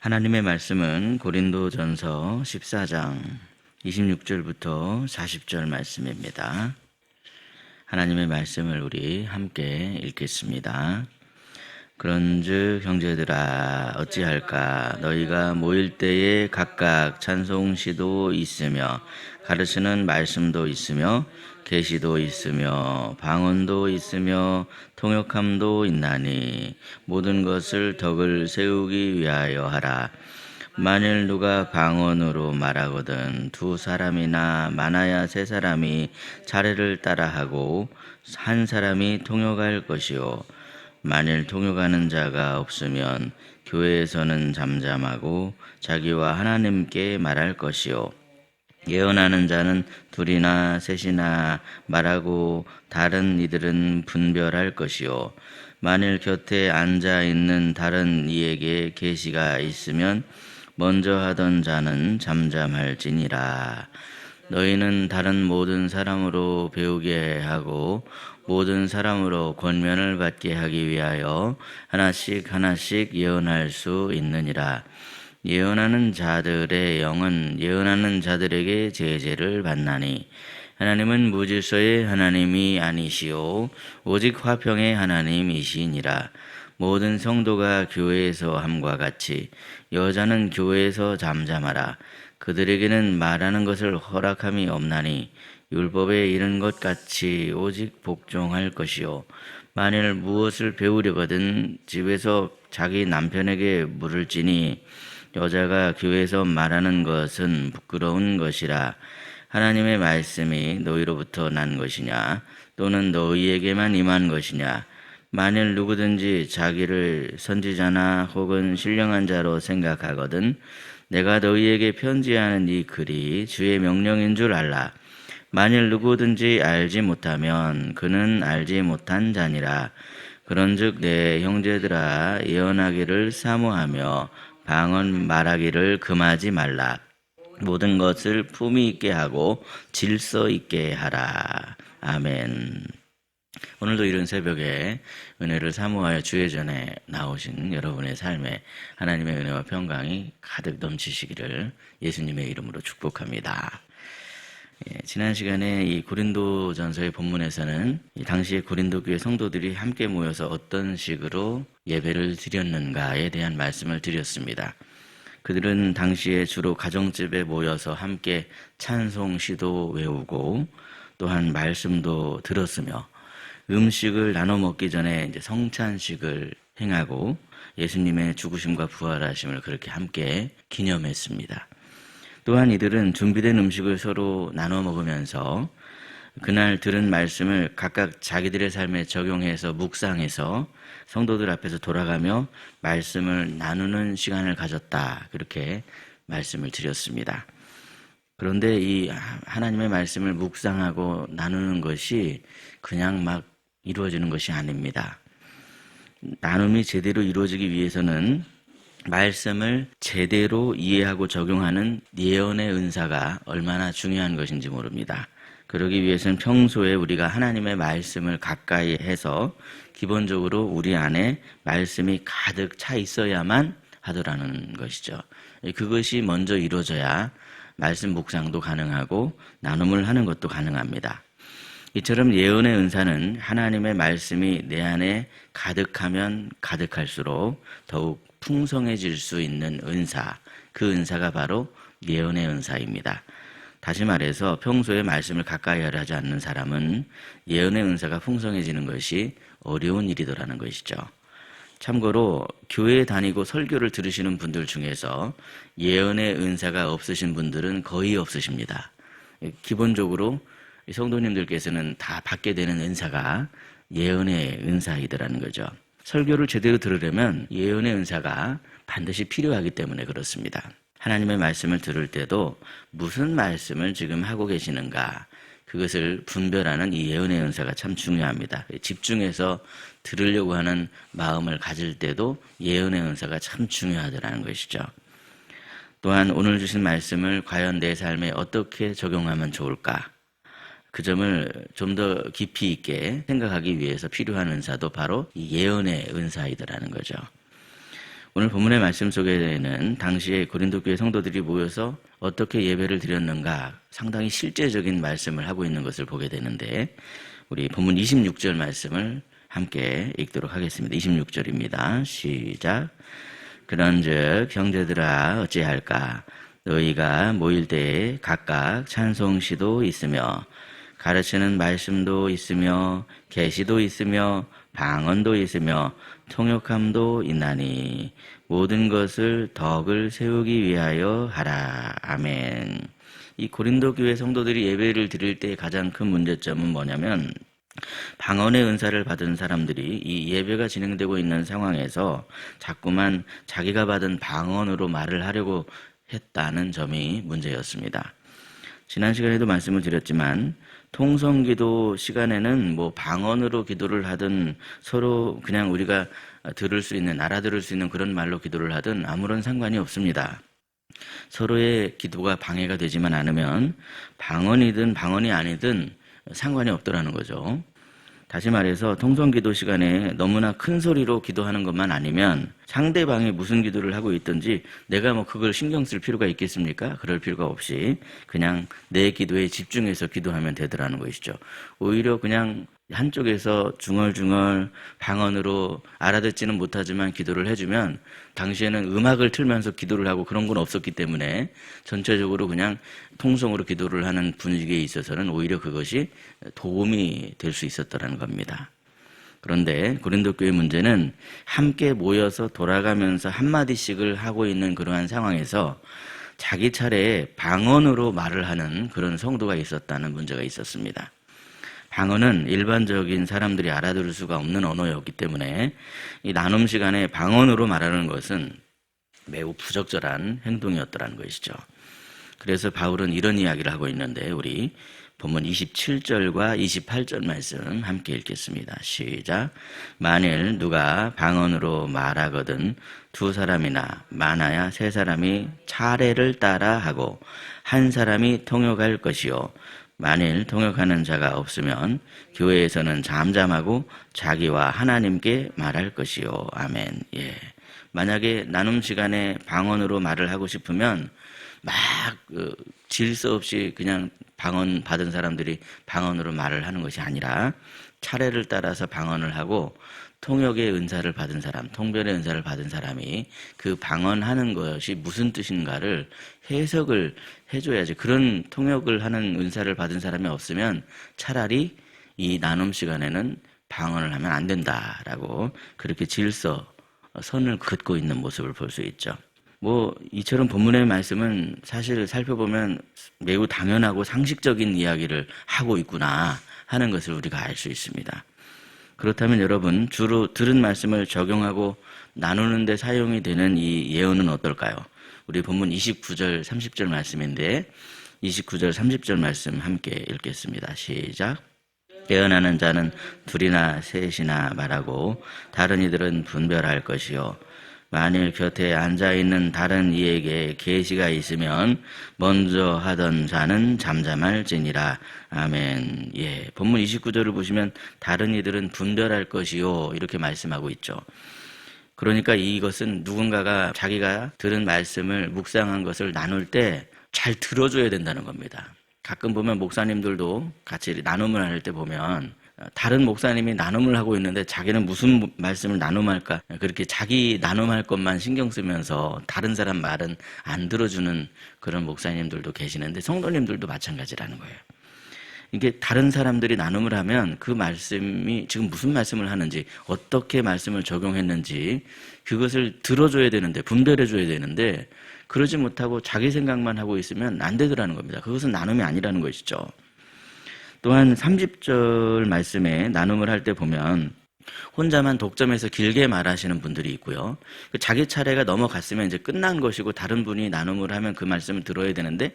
하나님의 말씀은 고린도전서 14장 26절부터 40절 말씀입니다. 하나님의 말씀을 우리 함께 읽겠습니다. 그런즉 형제들아 어찌할까 너희가 모일 때에 각각 찬송시도 있으며 가르치는 말씀도 있으며 계시도 있으며 방언도 있으며 통역함도 있나니 모든 것을 덕을 세우기 위하여 하라. 만일 누가 방언으로 말하거든 두 사람이나 많아야 세 사람이 차례를 따라하고 한 사람이 통역할 것이요 만일 통역하는 자가 없으면 교회에서는 잠잠하고 자기와 하나님께 말할 것이요 예언하는 자는 둘이나 셋이나 말하고 다른 이들은 분별할 것이요 만일 곁에 앉아 있는 다른 이에게 계시가 있으면 먼저 하던 자는 잠잠할지니라. 너희는 다른 모든 사람으로 배우게 하고 모든 사람으로 권면을 받게 하기 위하여 하나씩 하나씩 예언할 수 있느니라. 예언하는 자들의 영은 예언하는 자들에게 제재를 받나니 하나님은 무질서의 하나님이 아니시오 오직 화평의 하나님이시니라. 모든 성도가 교회에서 함과 같이 여자는 교회에서 잠잠하라. 그들에게는 말하는 것을 허락함이 없나니 율법에 이른 것 같이 오직 복종할 것이요 만일 무엇을 배우려거든 집에서 자기 남편에게 물을지니 여자가 교회에서 말하는 것은 부끄러운 것이라. 하나님의 말씀이 너희로부터 난 것이냐 또는 너희에게만 임한 것이냐. 만일 누구든지 자기를 선지자나 혹은 신령한 자로 생각하거든 내가 너희에게 편지하는 이 글이 주의 명령인 줄 알라. 만일 누구든지 알지 못하면 그는 알지 못한 자니라. 그런즉 내 형제들아 예언하기를 사모하며 방언 말하기를 금하지 말라. 모든 것을 품위 있게 하고 질서 있게 하라. 아멘. 오늘도 이른 새벽에 은혜를 사모하여 주의 전에 나오신 여러분의 삶에 하나님의 은혜와 평강이 가득 넘치시기를 예수님의 이름으로 축복합니다. 지난 시간에 이 고린도전서의 본문에서는 이 당시의 고린도 교회 성도들이 함께 모여서 어떤 식으로 예배를 드렸는가에 대한 말씀을 드렸습니다. 그들은 당시에 주로 가정집에 모여서 함께 찬송시도 외우고 또한 말씀도 들었으며 음식을 나눠 먹기 전에 이제 성찬식을 행하고 예수님의 죽으심과 부활하심을 그렇게 함께 기념했습니다. 또한 이들은 준비된 음식을 서로 나눠 먹으면서 그날 들은 말씀을 각각 자기들의 삶에 적용해서 묵상해서 성도들 앞에서 돌아가며 말씀을 나누는 시간을 가졌다. 그렇게 말씀을 드렸습니다. 그런데 이 하나님의 말씀을 묵상하고 나누는 것이 그냥 막 이루어지는 것이 아닙니다. 나눔이 제대로 이루어지기 위해서는 말씀을 제대로 이해하고 적용하는 예언의 은사가 얼마나 중요한 것인지 모릅니다. 그러기 위해서는 평소에 우리가 하나님의 말씀을 가까이 해서 기본적으로 우리 안에 말씀이 가득 차 있어야만 하더라는 것이죠. 그것이 먼저 이루어져야 말씀 묵상도 가능하고 나눔을 하는 것도 가능합니다. 이처럼 예언의 은사는 하나님의 말씀이 내 안에 가득하면 가득할수록 더욱 풍성해질 수 있는 은사, 그 은사가 바로 예언의 은사입니다. 다시 말해서 평소에 말씀을 가까이 하지 않는 사람은 예언의 은사가 풍성해지는 것이 어려운 일이더라는 것이죠. 참고로 교회에 다니고 설교를 들으시는 분들 중에서 예언의 은사가 없으신 분들은 거의 없으십니다. 기본적으로 성도님들께서는 다 받게 되는 은사가 예언의 은사이더라는 거죠. 설교를 제대로 들으려면 예언의 은사가 반드시 필요하기 때문에 그렇습니다. 하나님의 말씀을 들을 때도 무슨 말씀을 지금 하고 계시는가 그것을 분별하는 이 예언의 은사가 참 중요합니다. 집중해서 들으려고 하는 마음을 가질 때도 예언의 은사가 참 중요하다는 것이죠. 또한 오늘 주신 말씀을 과연 내 삶에 어떻게 적용하면 좋을까? 그 점을 좀 더 깊이 있게 생각하기 위해서 필요한 은사도 바로 이 예언의 은사이더라는 거죠. 오늘 본문의 말씀 속에는 당시에 고린도 교회 성도들이 모여서 어떻게 예배를 드렸는가 상당히 실제적인 말씀을 하고 있는 것을 보게 되는데, 우리 본문 26절 말씀을 함께 읽도록 하겠습니다. 26절입니다. 시작. 그런즉 형제들아 어찌할까? 너희가 모일 때에 각각 찬송시도 있으며 가르치는 말씀도 있으며 계시도 있으며 방언도 있으며 통역함도 있나니 모든 것을 덕을 세우기 위하여 하라. 아멘. 이 고린도 교회 성도들이 예배를 드릴 때 가장 큰 문제점은 뭐냐면, 방언의 은사를 받은 사람들이 이 예배가 진행되고 있는 상황에서 자꾸만 자기가 받은 방언으로 말을 하려고 했다는 점이 문제였습니다. 지난 시간에도 말씀을 드렸지만 통성기도 시간에는 뭐 방언으로 기도를 하든 서로 그냥 우리가 들을 수 있는, 알아들을 수 있는 그런 말로 기도를 하든 아무런 상관이 없습니다. 서로의 기도가 방해가 되지만 않으면 방언이든 방언이 아니든 상관이 없더라는 거죠. 다시 말해서 통성기도 시간에 너무나 큰 소리로 기도하는 것만 아니면 상대방이 무슨 기도를 하고 있든지 내가 뭐 그걸 신경 쓸 필요가 있겠습니까? 그럴 필요가 없이 그냥 내 기도에 집중해서 기도하면 되더라는 것이죠. 오히려 그냥 한쪽에서 중얼중얼 방언으로 알아듣지는 못하지만 기도를 해주면, 당시에는 음악을 틀면서 기도를 하고 그런 건 없었기 때문에 전체적으로 그냥 통성으로 기도를 하는 분위기에 있어서는 오히려 그것이 도움이 될 수 있었다는 겁니다. 그런데 고린도 교회 문제는 함께 모여서 돌아가면서 한마디씩을 하고 있는 그러한 상황에서 자기 차례에 방언으로 말을 하는 그런 성도가 있었다는 문제가 있었습니다. 방언은 일반적인 사람들이 알아들을 수가 없는 언어였기 때문에 이 나눔 시간에 방언으로 말하는 것은 매우 부적절한 행동이었더라는 것이죠. 그래서 바울은 이런 이야기를 하고 있는데, 우리 본문 27절과 28절 말씀 함께 읽겠습니다. 시작. 만일 누가 방언으로 말하거든 두 사람이나 많아야 세 사람이 차례를 따라 하고 한 사람이 통역할 것이요, 만일 통역하는 자가 없으면 교회에서는 잠잠하고 자기와 하나님께 말할 것이요. 아멘. 예. 만약에 나눔 시간에 방언으로 말을 하고 싶으면 막 질서 없이 그냥 방언 받은 사람들이 방언으로 말을 하는 것이 아니라 차례를 따라서 방언을 하고 통역의 은사를 받은 사람, 통변의 은사를 받은 사람이 그 방언하는 것이 무슨 뜻인가를 해석을 해줘야지. 그런 통역을 하는 은사를 받은 사람이 없으면 차라리 이 나눔 시간에는 방언을 하면 안 된다라고 그렇게 선을 긋고 있는 모습을 볼 수 있죠. 이처럼 본문의 말씀은 사실 살펴보면 매우 당연하고 상식적인 이야기를 하고 있구나 하는 것을 우리가 알 수 있습니다. 그렇다면 여러분, 주로 들은 말씀을 적용하고 나누는 데 사용이 되는 이 예언은 어떨까요? 우리 본문 29절 30절 말씀인데 29절 30절 말씀 함께 읽겠습니다. 시작. 예언하는 자는 둘이나 셋이나 말하고 다른 이들은 분별할 것이요, 만일 곁에 앉아있는 다른 이에게 계시가 있으면 먼저 하던 자는 잠잠할지니라. 아멘. 예, 본문 29절을 보시면 다른 이들은 분별할 것이요 이렇게 말씀하고 있죠. 그러니까 이것은 누군가가 자기가 들은 말씀을 묵상한 것을 나눌 때 잘 들어줘야 된다는 겁니다. 가끔 보면 목사님들도 같이 나눔을 할 때 보면 다른 목사님이 나눔을 하고 있는데 자기는 무슨 말씀을 나눔할까, 그렇게 자기 나눔할 것만 신경 쓰면서 다른 사람 말은 안 들어주는 그런 목사님들도 계시는데 성도님들도 마찬가지라는 거예요. 이게 다른 사람들이 나눔을 하면 그 말씀이 지금 무슨 말씀을 하는지, 어떻게 말씀을 적용했는지 그것을 들어줘야 되는데, 분별해줘야 되는데 그러지 못하고 자기 생각만 하고 있으면 안 되더라는 겁니다. 그것은 나눔이 아니라는 것이죠. 또한 30절 말씀에 나눔을 할 때 보면 혼자만 독점해서 길게 말하시는 분들이 있고요. 자기 차례가 넘어갔으면 이제 끝난 것이고 다른 분이 나눔을 하면 그 말씀을 들어야 되는데,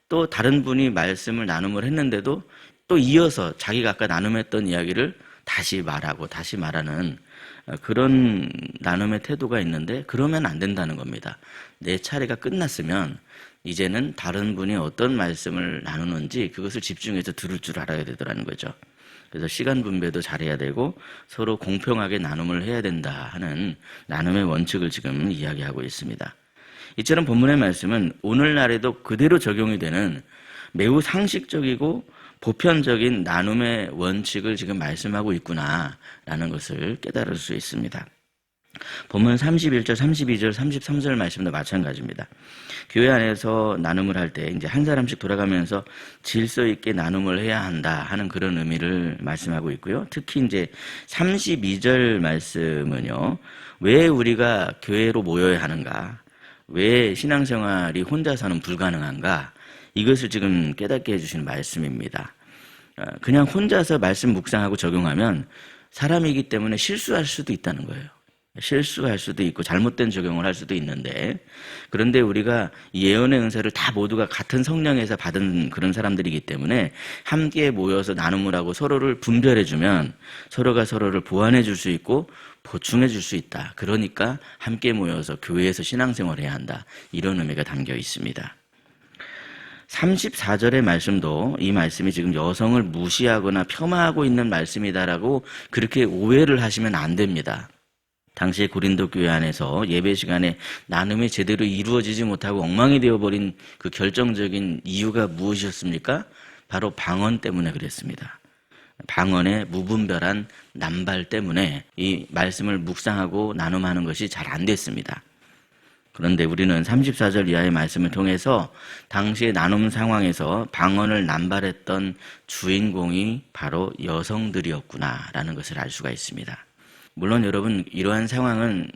또 다른 분이 말씀을 나눔을 했는데도 또 이어서 자기가 아까 나눔했던 이야기를 다시 말하고 다시 말하는 그런 나눔의 태도가 있는데, 그러면 안 된다는 겁니다. 내 차례가 끝났으면 이제는 다른 분이 어떤 말씀을 나누는지 그것을 집중해서 들을 줄 알아야 되더라는 거죠. 그래서 시간 분배도 잘해야 되고 서로 공평하게 나눔을 해야 된다 하는 나눔의 원칙을 지금 이야기하고 있습니다. 이처럼 본문의 말씀은 오늘날에도 그대로 적용이 되는 매우 상식적이고 보편적인 나눔의 원칙을 지금 말씀하고 있구나라는 것을 깨달을 수 있습니다. 본문 31절, 32절, 33절 말씀도 마찬가지입니다. 교회 안에서 나눔을 할 때 이제 한 사람씩 돌아가면서 질서 있게 나눔을 해야 한다 하는 그런 의미를 말씀하고 있고요. 특히 이제 32절 말씀은요. 왜 우리가 교회로 모여야 하는가? 왜 신앙생활이 혼자서는 불가능한가? 이것을 지금 깨닫게 해주시는 말씀입니다. 그냥 혼자서 말씀 묵상하고 적용하면 사람이기 때문에 실수할 수도 있다는 거예요. 실수할 수도 있고 잘못된 적용을 할 수도 있는데, 그런데 우리가 예언의 은사를 다 모두가 같은 성령에서 받은 그런 사람들이기 때문에 함께 모여서 나눔을 하고 서로를 분별해주면 서로가 서로를 보완해 줄 수 있고 보충해 줄 수 있다. 그러니까 함께 모여서 교회에서 신앙생활을 해야 한다. 이런 의미가 담겨 있습니다. 34절의 말씀도 이 말씀이 지금 여성을 무시하거나 폄하하고 있는 말씀이다라고 그렇게 오해를 하시면 안 됩니다. 당시에 고린도 교회 안에서 예배 시간에 나눔이 제대로 이루어지지 못하고 엉망이 되어버린 그 결정적인 이유가 무엇이었습니까? 바로 방언 때문에 그랬습니다. 방언의 무분별한 남발 때문에 이 말씀을 묵상하고 나눔하는 것이 잘 안 됐습니다. 그런데 우리는 34절 이하의 말씀을 통해서 당시의 나눔 상황에서 방언을 남발했던 주인공이 바로 여성들이었구나라는 것을 알 수가 있습니다. 물론 여러분, 이러한 상황은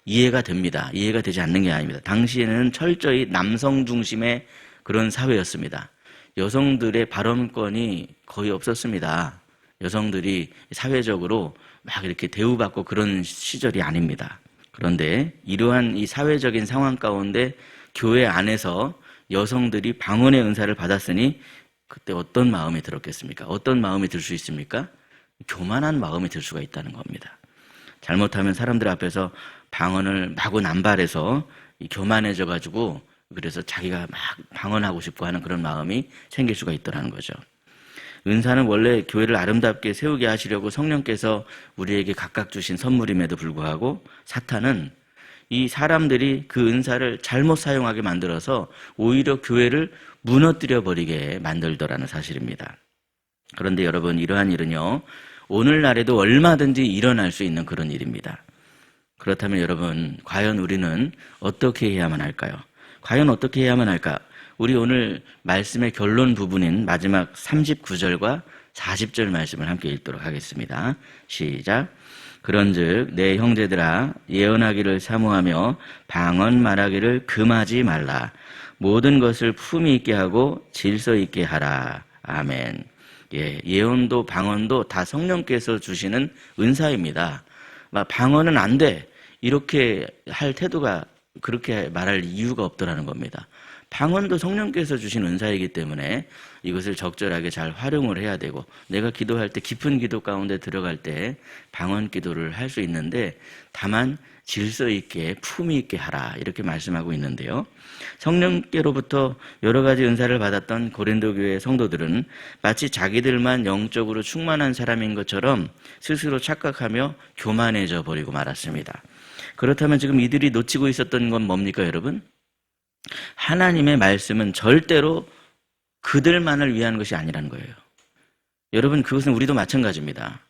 이해가 됩니다. 이해가 되지 않는 게 아닙니다. 당시에는 철저히 남성 중심의 그런 사회였습니다. 여성들의 발언권이 거의 없었습니다. 여성들이 사회적으로 막 이렇게 대우받고 그런 시절이 아닙니다. 그런데 이러한 이 사회적인 상황 가운데 교회 안에서 여성들이 방언의 은사를 받았으니 그때 어떤 마음이 들었겠습니까? 어떤 마음이 들 수 있습니까? 교만한 마음이 들 수가 있다는 겁니다. 잘못하면 사람들 앞에서 방언을 마구 남발해서 교만해져가지고 그래서 자기가 막 방언하고 싶고 하는 그런 마음이 생길 수가 있더라는 거죠. 은사는 원래 교회를 아름답게 세우게 하시려고 성령께서 우리에게 각각 주신 선물임에도 불구하고 사탄은 이 사람들이 그 은사를 잘못 사용하게 만들어서 오히려 교회를 무너뜨려 버리게 만들더라는 사실입니다. 그런데 여러분, 이러한 일은요, 오늘날에도 얼마든지 일어날 수 있는 그런 일입니다. 그렇다면 여러분, 과연 우리는 어떻게 해야만 할까요? 과연 어떻게 해야만 할까? 우리 오늘 말씀의 결론 부분인 마지막 39절과 40절 말씀을 함께 읽도록 하겠습니다. 시작. 그런즉 내 형제들아, 예언하기를 사모하며 방언 말하기를 금하지 말라. 모든 것을 품위 있게 하고 질서 있게 하라. 아멘. 예언도 방언도 다 성령께서 주시는 은사입니다. 방언은 안 돼, 이렇게 할 태도가, 그렇게 말할 이유가 없더라는 겁니다. 방언도 성령께서 주신 은사이기 때문에 이것을 적절하게 잘 활용을 해야 되고, 내가 기도할 때 깊은 기도 가운데 들어갈 때 방언 기도를 할 수 있는데 다만 질서 있게 품위 있게 하라, 이렇게 말씀하고 있는데요. 성령께로부터 여러 가지 은사를 받았던 고린도 교회 성도들은 마치 자기들만 영적으로 충만한 사람인 것처럼 스스로 착각하며 교만해져 버리고 말았습니다. 그렇다면 지금 이들이 놓치고 있었던 건 뭡니까, 여러분? 하나님의 말씀은 절대로 그들만을 위한 것이 아니라는 거예요. 여러분, 그것은 우리도 마찬가지입니다.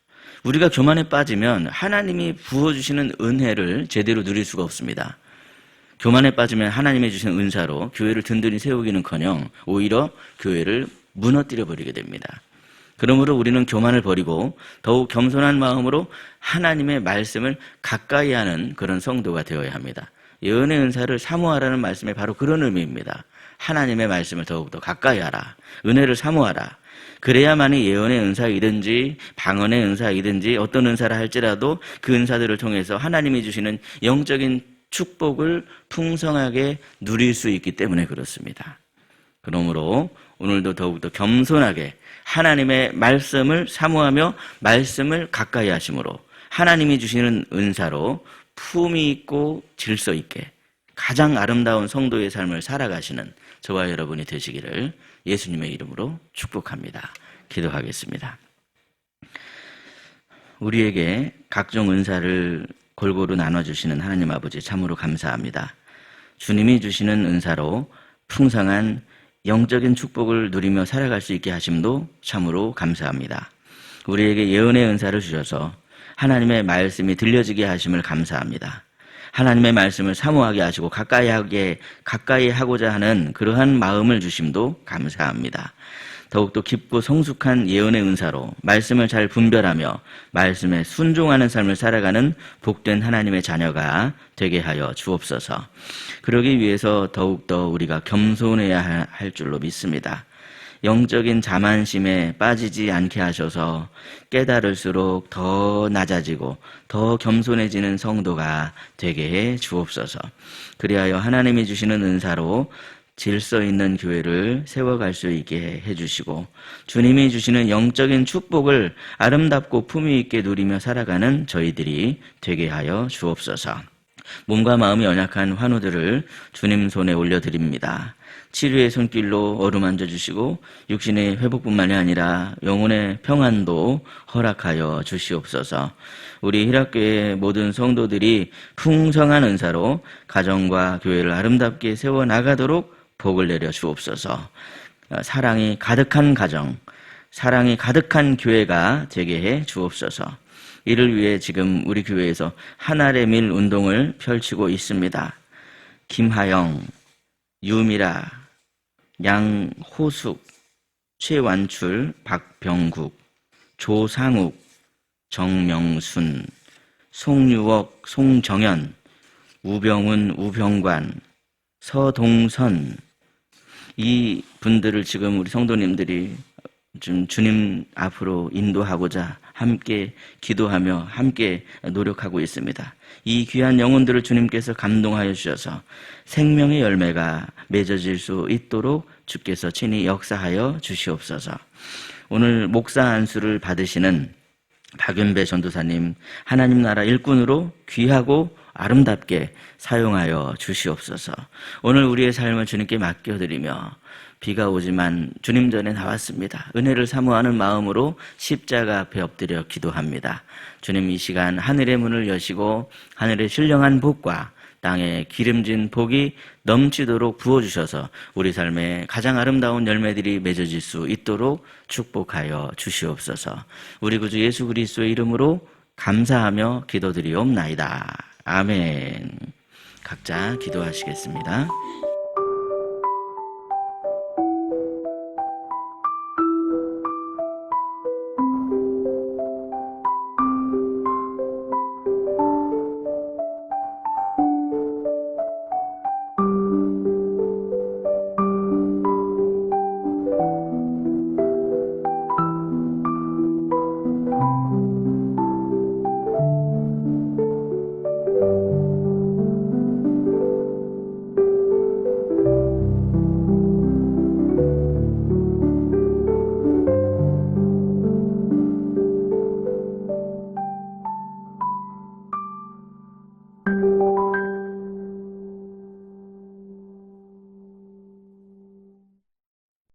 우리가 교만에 빠지면 하나님이 부어주시는 은혜를 제대로 누릴 수가 없습니다. 교만에 빠지면 하나님이 주신 은사로 교회를 든든히 세우기는커녕 오히려 교회를 무너뜨려 버리게 됩니다. 그러므로 우리는 교만을 버리고 더욱 겸손한 마음으로 하나님의 말씀을 가까이 하는 그런 성도가 되어야 합니다. 예언의 은사를 사모하라는 말씀에 바로 그런 의미입니다. 하나님의 말씀을 더욱더 가까이 하라. 은혜를 사모하라. 그래야만이 예언의 은사이든지 방언의 은사이든지 어떤 은사를 할지라도 그 은사들을 통해서 하나님이 주시는 영적인 축복을 풍성하게 누릴 수 있기 때문에 그렇습니다. 그러므로 오늘도 더욱더 겸손하게 하나님의 말씀을 사모하며 말씀을 가까이 하심으로 하나님이 주시는 은사로 품위 있고 질서 있게 가장 아름다운 성도의 삶을 살아가시는 저와 여러분이 되시기를 예수님의 이름으로 축복합니다. 기도하겠습니다. 우리에게 각종 은사를 골고루 나눠주시는 하나님 아버지 참으로 감사합니다. 주님이 주시는 은사로 풍성한 영적인 축복을 누리며 살아갈 수 있게 하심도 참으로 감사합니다. 우리에게 예언의 은사를 주셔서 하나님의 말씀이 들려지게 하심을 감사합니다. 하나님의 말씀을 사모하게 하시고 가까이 하고자 하는 그러한 마음을 주심도 감사합니다. 더욱더 깊고 성숙한 예언의 은사로 말씀을 잘 분별하며 말씀에 순종하는 삶을 살아가는 복된 하나님의 자녀가 되게 하여 주옵소서. 그러기 위해서 더욱더 우리가 겸손해야 할 줄로 믿습니다. 영적인 자만심에 빠지지 않게 하셔서 깨달을수록 더 낮아지고 더 겸손해지는 성도가 되게 해 주옵소서. 그리하여 하나님이 주시는 은사로 질서 있는 교회를 세워갈 수 있게 해주시고 주님이 주시는 영적인 축복을 아름답고 품위 있게 누리며 살아가는 저희들이 되게 하여 주옵소서. 몸과 마음이 연약한 환우들을 주님 손에 올려드립니다. 치료의 손길로 어루만져 주시고 육신의 회복뿐만이 아니라 영혼의 평안도 허락하여 주시옵소서. 우리 희락교회 모든 성도들이 풍성한 은사로 가정과 교회를 아름답게 세워나가도록 복을 내려 주옵소서. 사랑이 가득한 가정, 사랑이 가득한 교회가 되게 해 주옵소서. 이를 위해 지금 우리 교회에서 하나의 밀 운동을 펼치고 있습니다. 김하영, 유미라, 양호숙, 최완출, 박병국, 조상욱, 정명순, 송유옥, 송정현, 우병훈, 우병관, 서동선, 이 분들을 지금 우리 성도님들이 좀 주님 앞으로 인도하고자 함께 기도하며 함께 노력하고 있습니다. 이 귀한 영혼들을 주님께서 감동하여 주셔서 생명의 열매가 맺어질 수 있도록 주께서 친히 역사하여 주시옵소서. 오늘 목사 안수를 받으시는 박윤배 전도사님, 하나님 나라 일꾼으로 귀하고 아름답게 사용하여 주시옵소서. 오늘 우리의 삶을 주님께 맡겨드리며 비가 오지만 주님 전에 나왔습니다. 은혜를 사모하는 마음으로 십자가 앞에 엎드려 기도합니다. 주님, 이 시간 하늘의 문을 여시고 하늘의 신령한 복과 땅에 기름진 복이 넘치도록 부어주셔서 우리 삶에 가장 아름다운 열매들이 맺어질 수 있도록 축복하여 주시옵소서. 우리 구주 예수 그리스도의 이름으로 감사하며 기도드리옵나이다. 아멘. 각자 기도하시겠습니다.